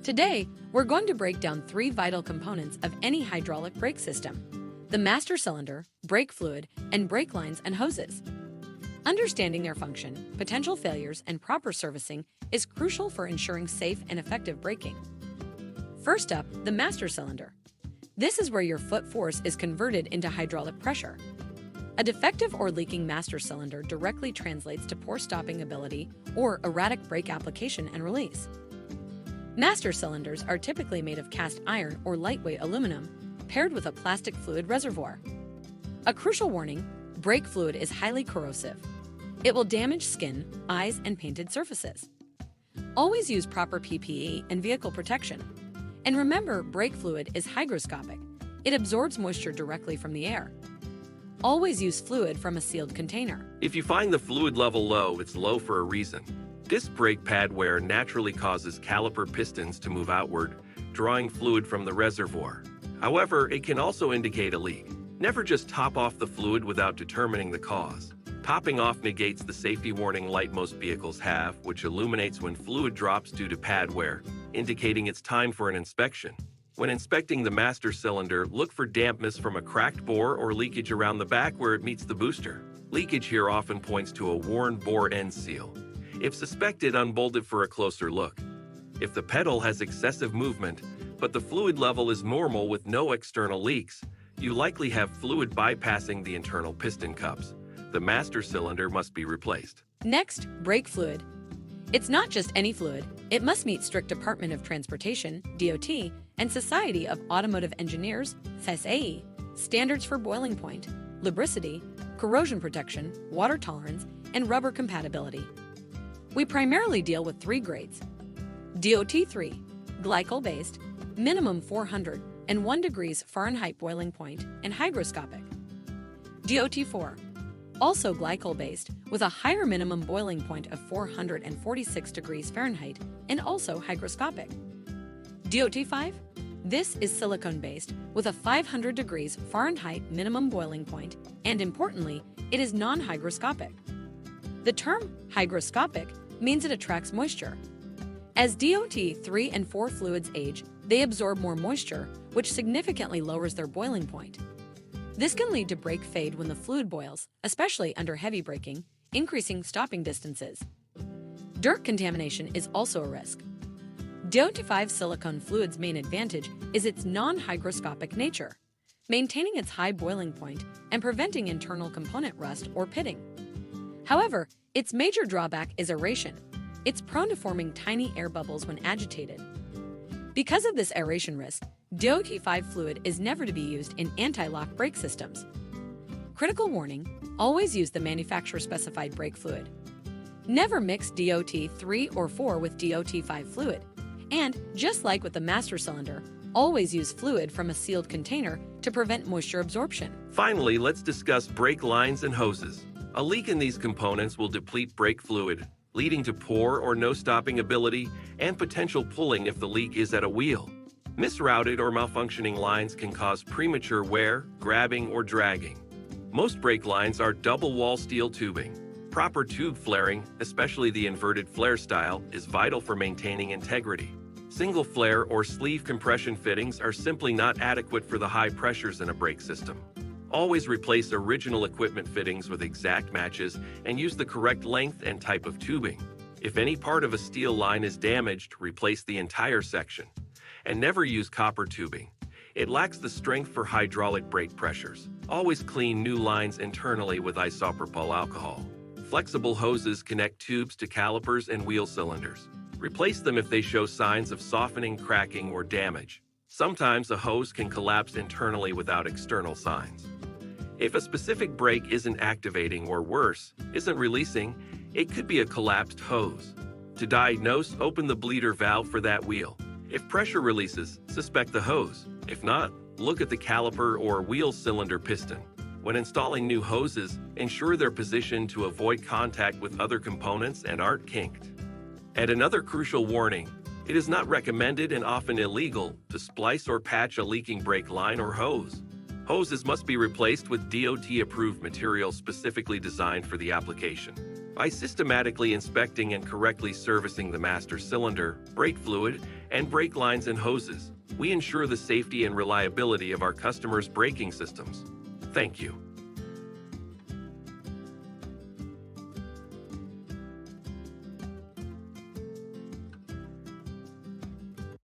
Today, we're going to break down three vital components of any hydraulic brake system: the master cylinder, brake fluid, and brake lines and hoses. Understanding their function, potential failures, and proper servicing is crucial for ensuring safe and effective braking. First up, the master cylinder. This is where your foot force is converted into hydraulic pressure. A defective or leaking master cylinder directly translates to poor stopping ability or erratic brake application and release. Master cylinders are typically made of cast iron or lightweight aluminum, paired with a plastic fluid reservoir. A crucial warning: brake fluid is highly corrosive. It will damage skin, eyes, and painted surfaces. Always use proper PPE and vehicle protection. And remember, brake fluid is hygroscopic. It absorbs moisture directly from the air. Always use fluid from a sealed container. If you find the fluid level low, it's low for a reason. Disc brake pad wear naturally causes caliper pistons to move outward, drawing fluid from the reservoir. However, it can also indicate a leak. Never just top off the fluid without determining the cause. Topping off negates the safety warning light most vehicles have, which illuminates when fluid drops due to pad wear, indicating it's time for an inspection. When inspecting the master cylinder, look for dampness from a cracked bore or leakage around the back where it meets the booster. Leakage here often points to a worn bore end seal. If suspected, unbolt it for a closer look. If the pedal has excessive movement, but the fluid level is normal with no external leaks, you likely have fluid bypassing the internal piston cups. The master cylinder must be replaced. Next, brake fluid. It's not just any fluid. It must meet strict Department of Transportation, DOT, and Society of Automotive Engineers, SAE, standards for boiling point, lubricity, corrosion protection, water tolerance, and rubber compatibility. We primarily deal with three grades: DOT 3, glycol-based, minimum 401 degrees Fahrenheit boiling point, and hygroscopic. DOT 4, also glycol-based, with a higher minimum boiling point of 446 degrees Fahrenheit and also hygroscopic. DOT 5, this is silicone-based, with a 500 degrees Fahrenheit minimum boiling point, and importantly, it is non-hygroscopic. The term hygroscopic means it attracts moisture. As DOT 3 and 4 fluids age, they absorb more moisture, which significantly lowers their boiling point. This can lead to brake fade when the fluid boils, especially under heavy braking, increasing stopping distances. Dirt contamination is also a risk. DOT 5 silicone fluid's main advantage is its non-hygroscopic nature, maintaining its high boiling point and preventing internal component rust or pitting. However, its major drawback is aeration. It's prone to forming tiny air bubbles when agitated. Because of this aeration risk, DOT 5 fluid is never to be used in anti-lock brake systems. Critical warning: always use the manufacturer-specified brake fluid. Never mix DOT 3 or 4 with DOT 5 fluid. And, just like with the master cylinder, always use fluid from a sealed container to prevent moisture absorption. Finally, let's discuss brake lines and hoses. A leak in these components will deplete brake fluid, leading to poor or no stopping ability and potential pulling if the leak is at a wheel. Misrouted or malfunctioning lines can cause premature wear, grabbing, or dragging. Most brake lines are double-wall steel tubing. Proper tube flaring, especially the inverted flare style, is vital for maintaining integrity. Single flare or sleeve compression fittings are simply not adequate for the high pressures in a brake system. Always replace original equipment fittings with exact matches and use the correct length and type of tubing. If any part of a steel line is damaged, replace the entire section. And never use copper tubing. It lacks the strength for hydraulic brake pressures. Always clean new lines internally with isopropyl alcohol. Flexible hoses connect tubes to calipers and wheel cylinders. Replace them if they show signs of softening, cracking, or damage. Sometimes a hose can collapse internally without external signs. If a specific brake isn't activating or worse, isn't releasing, it could be a collapsed hose. To diagnose, open the bleeder valve for that wheel. If pressure releases, suspect the hose. If not, look at the caliper or wheel cylinder piston. When installing new hoses, ensure they're positioned to avoid contact with other components and aren't kinked. And another crucial warning: it is not recommended and often illegal to splice or patch a leaking brake line or hose. Hoses must be replaced with DOT-approved material specifically designed for the application. By systematically inspecting and correctly servicing the master cylinder, brake fluid, and brake lines and hoses, we ensure the safety and reliability of our customers' braking systems. Thank you.